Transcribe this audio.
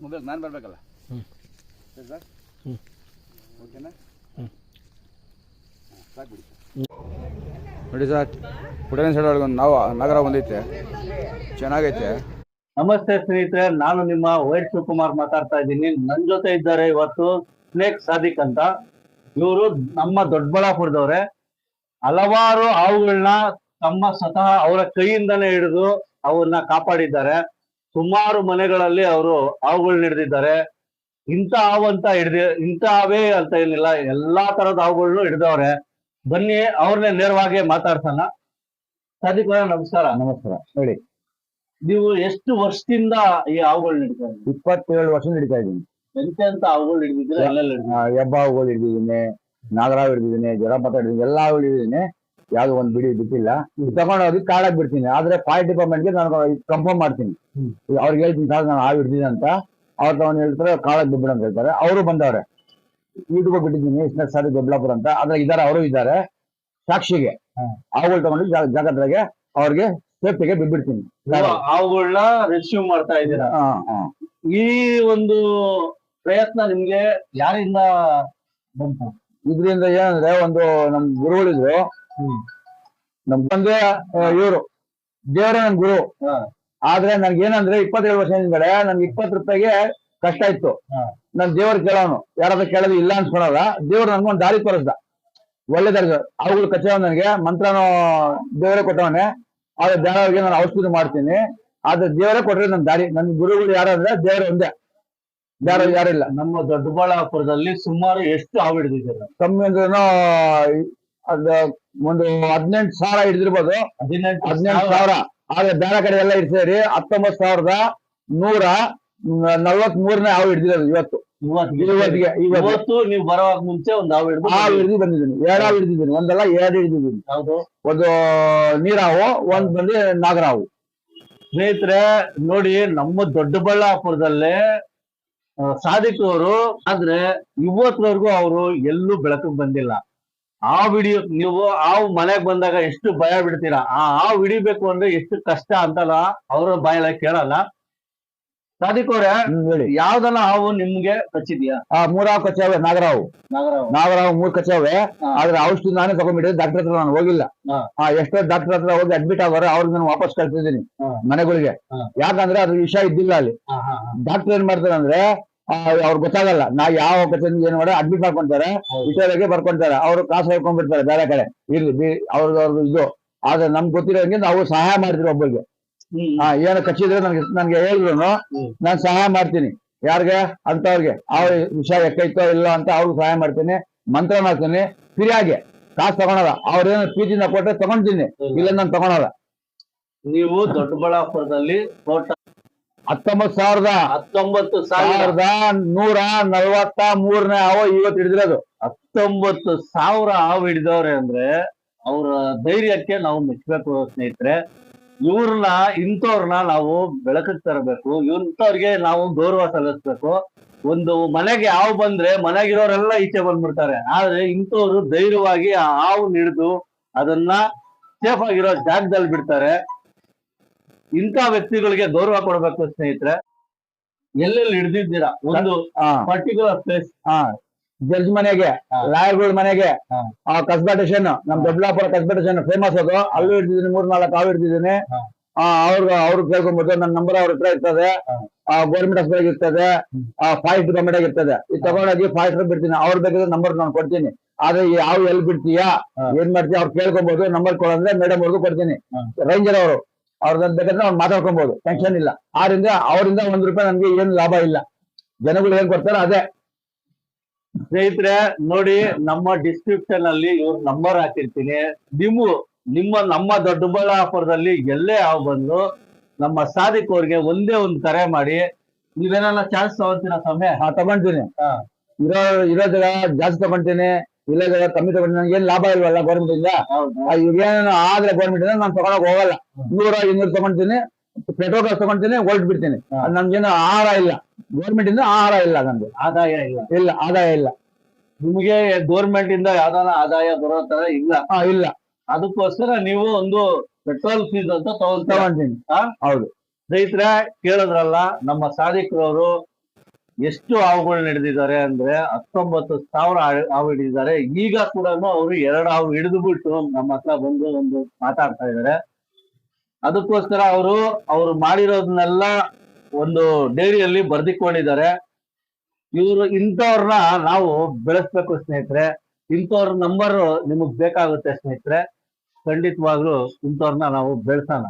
Mobile ನಾನು ಬರಬೇಕಲ್ಲ. ಹ್ಞೂ ಸರಿ ಸರ್. ಹ್ಞೂ ಓಕೆನಾ? ಹ್ಞೂ ಸಾಕು ಬಿಡಿ ನೋಡಿ ಸರ್. ಪುಟೇನ್ ಸೈಡ್ ಒಳಗೆ ಒಂದು ನಗರ ಬಂದೈತೆ, ಚೆನ್ನಾಗೈತೆ. ನಮಸ್ತೆ ಸ್ನೇಹಿತರೆ, ನಾನು ನಿಮ್ಮ ವೈಟ್ ಶಿವಕುಮಾರ್ ಮಾತಾಡ್ತಾ ಇದ್ದೀನಿ. ನನ್ನ ಜೊತೆ ಇದ್ದಾರೆ ಇವತ್ತು ಸ್ನೇಕ್ ಸಾದಿಕ್ ಅಂತ. ಇವರು ನಮ್ಮ ದೊಡ್ಡಬಳ್ಳಾಪುರದವ್ರೆ. ಹಲವಾರು ಹಾವುಗಳನ್ನ ತಮ್ಮ ಸ್ವತಃ ಅವರ ಕೈಯಿಂದನೇ ಹಿಡಿದು ಅವನ್ನ ಕಾಪಾಡಿದ್ದಾರೆ. ಸುಮಾರು ಮನೆಗಳಲ್ಲಿ ಅವರು ಹಾವುಗಳನ್ನ ಹಿಡಿದಿದ್ದಾರೆ. ಇಂಥ ಹಾವು ಅಂತ ಇಂಥ ಹಾವೇ ಅಂತ ಏನಿಲ್ಲ, ಎಲ್ಲಾ ತರದ ಹಾವುಗಳನ್ನು ಹಿಡಿದವ್ರೆ. ಬನ್ನಿ ಅವ್ರನ್ನೇ ನೇರವಾಗಿ ಮಾತಾಡ್ಸೋಣ. ಸಾದಿಕ್ ಅವರೇ ನಮಸ್ಕಾರ. ನಮಸ್ಕಾರ. ಹೇಳಿ. ನೀವು ಎಷ್ಟು ವರ್ಷದಿಂದ ಈ ಹಾವುಗಳನ್ನ ಹಿಡಿತಾ ಇದ್ದೀರಿ? 27 ವರ್ಷ ಹಿಡಿತಾ ಇದ್ದೀನಿ. ಎಂತೆಂತ ಹಾವುಗಳು ಹಿಡಿದಿದ್ರೆ ಅಲ್ಲೆಲ್ಲ ಹೆಬ್ಬ ಹಾವುಗಳು ಹಿಡಿದಿದ್ದೀನಿ, ನಾಗರಾವ್ ಹಿಡಿದಿದ್ದೀನಿ, ಜಡಪತ ಹಿಡಿದಿದ್ದೀನಿ, ಎಲ್ಲಾ ಹಾವು ಹಿಡಿದಿದ್ದೀನಿ. ಯಾವ್ದು ಒಂದ್ ಬಿಡಿ ಬಿಟ್ಟಿಲ್ಲ. ತಗೊಂಡೋಗಿ ಕಾಡಾಗಿ ಬಿಡ್ತೀನಿ. ಆದ್ರೆ ಫಾರೆಸ್ಟ್ ಡಿಪಾರ್ಟ್ಮೆಂಟ್ಗೆ ನಾನು ಕನ್ಫರ್ಮ್ ಮಾಡ್ತೀನಿ. ಅವ್ರಿಗೆ ಹೇಳ್ತೀನಿ ಸರ್ ನಾನು ಹಾವು ಹಿಡಿದಿದ್ದೀನಿ ಅಂತ. ಅವ್ರ ತಗೊಂಡು ಹೇಳ್ತಾರೆ ಕಾಳಾಗಿ ಬಿಡ್ಬಿಡ ಅಂತ ಹೇಳ್ತಾರೆ. ಅವರು ಬಂದವ್ರೆ. ಯೂಟ್ಯೂಬ್ ಬಿಟ್ಟಿದ್ದೀನಿ ಇಸ್ಮೇಲ್ ಸಾದಿ ದೊಡ್ಡಬಳ್ಳಾಪುರ ಅಂತ. ಅದ್ರ ಇದಾರೆ, ಅವರು ಇದ್ದಾರೆ ಸಾಕ್ಷಿಗೆ. ಹಾವುಗಳು ತಗೊಂಡು ಜಾಗದ್ರಾಗೆ ಅವ್ರಿಗೆ ಸೇಫ್ಟಿಗೆ ಬಿಟ್ಬಿಡ್ತೀನಿ. ಹಾವುಗಳನ್ನ ರೆಸ್ಕ್ಯೂ ಮಾಡ್ತಾ ಇದ್ದೀರಾ. ಈ ಒಂದು ಪ್ರಯತ್ನ ನಿಮ್ಗೆ ಯಾರಿಂದ ಬಂತು? ಇದ್ರಿಂದ ಏನಂದ್ರೆ, ಒಂದು ನಮ್ ಗುರುಗಳಿದ್ರು. ನಮ್ ತಂದೆ ಇವರು ದೇವರೇ ನನ್ ಗುರು. ಆದ್ರೆ ನನ್ಗೆ ಏನಂದ್ರೆ 27 ವರ್ಷ ಹಿಂದ್ಗಡೆ ನನ್ಗೆ 20 ರೂಪಾಯಿಗೆ ಕಷ್ಟ ಇತ್ತು. ನನ್ ದೇವ್ರ ಕೇಳೋನು, ಯಾರಾದ್ರೂ ಕೇಳೋದು ಇಲ್ಲ ಅನ್ಸ್ಕೊಳಲ್ಲ. ದೇವ್ರು ನನ್ಗೊಂದು ದಾರಿ ತೋರಿಸ್ದ, ಒಳ್ಳೆದಾರಿ. ಅವುಗಳು ಕಚ್ಚವ ನನಗೆ ಮಂತ್ರನೂ ದೇವರೇ ಕೊಟ್ಟವನೆ. ಆದ್ರೆ ಬೇರೆಯವ್ರಿಗೆ ನಾನು ಔಷಧಿ ಮಾಡ್ತೀನಿ. ಆದ್ರೆ ದೇವರೇ ಕೊಟ್ರೆ ನನ್ ದಾರಿ. ನನ್ ಗುರುಗಳು ಯಾರಂದ್ರೆ ದೇವರೇ ಒಂದೇ, ಬೇರೆ ಯಾರಿಲ್ಲ. ನಮ್ಮ ದೊಡ್ಡಬಳ್ಳಾಪುರದಲ್ಲಿ ಸುಮಾರು ಎಷ್ಟು ಹಾವು ಹಿಡಿದಿದ್ದೀರಾ? ಕಮ್ಮಿ ಅಂದ್ರೂ ಅದ ಒಂದು 18,000 ಹಿಡಿದಿರ್ಬೋದು. 18,000. ಆದ್ರೆ ಬೇರೆ ಕಡೆ ಎಲ್ಲ ಸೇರಿ 19,143ನೇ ಹಾವು ಹಿಡಿದಿರೋದು ಇವತ್ತು. ಇವತ್ತು ನೀವು ಬರೋವಾಗ ಮುಂಚೆ ಒಂದು ಹಾವು ಹಿಡಿದು ಬಂದಿದ್ದೀನಿ. 2 ಹಾವು ಹಿಡಿದಿದ್ದೀನಿ. ಒಂದಲ್ಲ 2 ಹಿಡಿದಿದ್ದೀನಿ. ಹೌದು. ಒಂದು ನೀರಾವು, ಒಂದ್ ಬಂದು ನಾಗರಾವು. ಸ್ನೇಹಿತರೆ ನೋಡಿ, ನಮ್ಮ ದೊಡ್ಡಬಳ್ಳಾಪುರದಲ್ಲೇ ಸಾದಿಕ್ ಅವರು ಆದ್ರೆ ಇವತ್ತವರೆಗೂ ಅವರು ಎಲ್ಲೂ ಬೆಳಕಿಗೆ ಬಂದಿಲ್ಲ. ಆ ವಿಡಿಯೋ ನೀವು ಹಾವು ಮನೆಗ್ ಬಂದಾಗ ಎಷ್ಟು ಭಯ ಬಿಡ್ತೀರಾ. ಆ ಹಾವು ಹಿಡಿಬೇಕು ಅಂದ್ರೆ ಎಷ್ಟು ಕಷ್ಟ ಅಂತಲ್ಲ ಅವ್ರ ಬಾಯಲ್ಲ ಕೇಳಲ್ಲ. ಸಾದಿಕ್ ಅವ್ರೆ, ಯಾವ್ದನ್ನ ಹಾವು ನಿಮ್ಗೆ ಕಚ್ಚಿದ್ಯಾ? 3 ಹಾವು ಕಚ್ಚಾವೆ. ನಾಗರಾವು 3 ಕಚ್ಚಾವೆ. ಆದ್ರೆ ಔಷಧಿ ನಾನೇ ತಗೊಂಡ್ಬಿಟ್ಟಿದ್ದೆ. ಡಾಕ್ಟರ್ ಹತ್ರ ನಾನು ಹೋಗಿಲ್ಲ. ಎಷ್ಟೋ ಡಾಕ್ಟರ್ ಹತ್ರ ಹೋಗಿ ಅಡ್ಮಿಟ್ ಆಗೋರು, ಅವ್ರಿಗೆ ನಾನು ವಾಪಸ್ ಕಳ್ಸಿದ್ದೀನಿ ಮನೆಗಳಿಗೆ. ಯಾಕಂದ್ರೆ ಅದ್ರ ವಿಷಯ ಇದ್ದಿಲ್ಲ ಅಲ್ಲಿ. ಡಾಕ್ಟರ್ ಏನ್ ಮಾಡ್ತಾರೆ ಅಂದ್ರೆ, ಅವ್ರಿಗೆ ಗೊತ್ತಾಗಲ್ಲ ನಾ ಯಾವ ಕಚೇರಿ ಏನ್ ಮಾಡ ಅಡ್ಮಿಟ್ ಮಾಡ್ಕೊಂತಾರೆ, ವಿಚಾರಕ್ಕೆ ಬರ್ಕೊಂತಾರೆ. ಅವ್ರು ಕಾಸು ಹೇಳ್ಕೊಂಡ್ಬಿಡ್ತಾರೆ ಬೇರೆ ಕಡೆ. ಇರ್ಲಿ ಅವ್ರದ್ದು ಇದು. ಆದ್ರೆ ನಮ್ಗೆ ಗೊತ್ತಿರೋಂಗೆ ನಾವು ಸಹಾಯ ಮಾಡಿದ್ರು ಒಬ್ಬರಿಗೆ. ಏನು ಕಚ್ಚಿದ್ರೆ ನನ್ಗೆ ಹೇಳಿದ್ರು, ನಾನ್ ಸಹಾಯ ಮಾಡ್ತೀನಿ. ಯಾರಿಗೆ ಅಂತವ್ರಿಗೆ ಅವ್ರ ವಿಷಯ ಎಕ್ಕೈತೋ ಇಲ್ಲ ಅಂತ ಅವ್ರಿಗೆ ಸಹಾಯ ಮಾಡ್ತೀನಿ. ಮಂತ್ರ ಮಾಡ್ತೀನಿ. ಫ್ರೀಯಾಗಿ ಕಾಸು ತಗೊಳಲ್ಲ. ಅವ್ರೇನು ಪ್ರೀತಿನ ಕೊಟ್ರೆ ತಗೊಂತೀನಿ, ಇಲ್ಲ ನಾನು ತಗೊಳಲ್ಲ. ನೀವು ದೊಡ್ಡಬಳ್ಳಾಪುರದಲ್ಲಿ 19,143ನೇ ಹಾವು ಇವತ್ತು ಹಿಡಿದಿರೋದು. 19,000 ಹಾವು ಹಿಡಿದವ್ರೆ ಅಂದ್ರೆ ಅವ್ರ ಧೈರ್ಯಕ್ಕೆ ನಾವು ಮೆಚ್ಚಬೇಕು ಸ್ನೇಹಿತರೆ. ಇಂಥವ್ರನ್ನ ನಾವು ಬೆಳಕಿಗೆ ತರಬೇಕು. ಇಂಥವ್ರಿಗೆ ನಾವು ಗೌರವ ಸಲ್ಲಿಸ್ಬೇಕು. ಒಂದು ಮನೆಗೆ ಹಾವು ಬಂದ್ರೆ ಮನೆಗಿರೋರೆಲ್ಲ ಈಚೆ ಬಂದ್ಬಿಡ್ತಾರೆ. ಆದ್ರೆ ಇಂಥವ್ರು ಧೈರ್ಯವಾಗಿ ಆ ಹಾವು ಹಿಡಿದು ಅದನ್ನ ಸೇಫ್ ಆಗಿರೋ ಜಾಗದಲ್ಲಿ ಬಿಡ್ತಾರೆ. ಇಂಥ ವ್ಯಕ್ತಿಗಳಿಗೆ ಗೌರವ ಕೊಡ್ಬೇಕು ಸ್ನೇಹಿತರೆ. ಎಲ್ಲೆಲ್ಲಿ ಹಿಡಿದಿದ್ದೀರಾ? ಒಂದು ಪರ್ಟಿಕ್ಯುಲರ್ ಪ್ಲೇಸ್. ಜಡ್ಜ್ ಮನೆಗೆ, ಲಾಯರ್ಗಳ ಮನೆಗೆ, ಕಸ್ಬಾ ಸ್ಟೇಷನ್, ನಮ್ ದೊಡ್ಡಬಳ್ಳಾಪುರ ಕಸ್ಬಾ ಸ್ಟೇಷನ್ ಫೇಮಸ್ ಅದು. ಅಲ್ಲೂ ಹಿಡಿದಿದ್ದೀನಿ. 3-4 ಹಾವು ಹಿಡಿದಿದ್ದೀನಿ. ಅವ್ರು ಕೇಳ್ಕೊಂಬೋದು. ನನ್ನ ನಂಬರ್ ಅವ್ರ ಹತ್ರ ಇರ್ತದೆ. ಗೌರ್ಮೆಂಟ್ ಹಾಸ್ಪಿಟಲ್ ಇರ್ತದೆ, ಫಾರೆಸ್ಟ್ ಡಿಪಾರ್ಟ್ಮೆಂಟ್ ಇರ್ತದೆ. ಇದು ತಗೊಂಡೋಗಿ ಫಾರೆಸ್ಟ್ ಬಿಡ್ತೀನಿ. ಅವ್ರ ಬೇಕಾದ್ರೆ ನಂಬರ್ ನಾನು ಕೊಡ್ತೀನಿ. ಆದ್ರೆ ಈ ಹಾವು ಎಲ್ಲಿ ಬಿಡ್ತೀಯಾ, ಏನ್ ಮಾಡ್ತೀಯ ಅವ್ರು ಕೇಳ್ಕೊಬಹುದು. ನಂಬರ್ ಕೊಡಂದ್ರೆ ಮೇಡಮ್ ಅವ್ರಿಗೂ ಕೊಡ್ತೀನಿ. ರೇಂಜರ್ ಅವ್ರದ್ದು ಬೇಕಾದ್ರೆ ಅವ್ರು ಮಾತಾಡ್ಕೊಬಹುದು, ಟೆನ್ಷನ್ ಇಲ್ಲ. ಅವರಿಂದ 1 ರೂಪಾಯಿ ನನ್ಗೆ ಏನು ಲಾಭ ಇಲ್ಲ. ಜನಗಳು ಏನ್ ಕೊಡ್ತಾರೋ ಅದೇ. ಸ್ನೇಹಿತರೆ ನೋಡಿ, ನಮ್ಮ ಡಿಸ್ಕ್ರಿಪ್ಷನ್ ಅಲ್ಲಿ ಇವ್ರ ನಂಬರ್ ಹಾಕಿರ್ತೀನಿ. ನಮ್ಮ ದೊಡ್ಡಬಳ್ಳಾಪುರದಲ್ಲಿ ಎಲ್ಲೇ ಹಾವು ಬಂದು ನಮ್ಮ ಸಾದಿಕ್ ಅವ್ರಿಗೆ ಒಂದೇ ಒಂದು ಕರೆ ಮಾಡಿ. ನೀವೇನ ಚಾನ್ಸ್ ತಗೊಂತೀರಾ ಸಮಯ? ತಗೊಂತೀನಿ. ಇರೋ ಜಾಗ ಜಾಸ್ತಿ ತಗೊಂತೀನಿ, ಇಲ್ಲ ಜಾಗ ಕಮ್ಮಿ ತಗೊಂತೀನಿ. ನನ್ಗೆ ಏನ್ ಲಾಭ ಇಲ್ವಲ್ಲ ಗೌರ್ಮೆಂಟ್ ಇಂದ. ಇವ್ರೇನು ಆದ್ರೆ ಗೌರ್ಮೆಂಟ್ ಇಂದ ನಾನು ತಗೊಳಕ್ ಹೋಗಲ್ಲ. 100-200 ತಗೊಂತೀನಿ. ಪೆಟ್ರೋಲ್ ಕಾಸು ತಗೊಂತೀನಿ, ಹೊರಟು ಬಿಡ್ತೀನಿ. ನಮ್ಗೇನು ಆಹಾರ ಇಲ್ಲ, ಗೌರ್ಮೆಂಟ್ ಇಂದ ಆಹಾರ ಇಲ್ಲ. ನನ್ಗೆ ಆದಾಯ ಇಲ್ಲ, ಆದಾಯ ಇಲ್ಲ. ನಿಮ್ಗೆ ಗೌರ್ಮೆಂಟ್ ಇಂದ ಯಾವ್ದಾನ ಆದಾಯ ಬರೋ ತರ ಇಲ್ಲ? ಇಲ್ಲ. ಅದಕ್ಕೋಸ್ಕರ ನೀವು ಒಂದು ಪೆಟ್ರೋಲ್ ಫೀಸ್ ಅಂತ ತಗೊಂತೀನಿ. ಹೌದು. ಸ್ನೇಹಿತರೆ ಕೇಳಿದ್ರಲ್ಲ, ನಮ್ಮ ಸಾದಿಕ್ರವರು ಎಷ್ಟು ಹಾವುಗಳನ್ನ ಹಿಡಿದಿದ್ದಾರೆ ಅಂದ್ರೆ 19,000 ಹಾವು ಹಿಡಿದಿದ್ದಾರೆ. ಈಗ ಕೂಡ ಅವರು 2 ಹಾವು ಹಿಡಿದು ಬಿಟ್ಟು ನಮ್ಮ ಹತ್ರ ಬಂದು ಒಂದು ಮಾತಾಡ್ತಾ ಇದ್ದಾರೆ. ಅದಕ್ಕೋಸ್ಕರ ಅವರು ಮಾಡಿರೋದನ್ನೆಲ್ಲ ಒಂದು ಡೈರಿಯಲ್ಲಿ ಬರ್ದಿಕೊಂಡಿದ್ದಾರೆ. ಇವರು ಇಂಥವ್ರನ್ನ ನಾವು ಬೆಳೆಸ್ಬೇಕು ಸ್ನೇಹಿತರೆ. ಇಂಥವ್ರ ನಂಬರ್ ನಿಮಗ್ ಬೇಕಾಗುತ್ತೆ ಸ್ನೇಹಿತರೆ. ಖಂಡಿತವಾಗ್ಲೂ ಇಂಥವ್ರನ್ನ ನಾವು ಬೆಳೆಸೋಣ.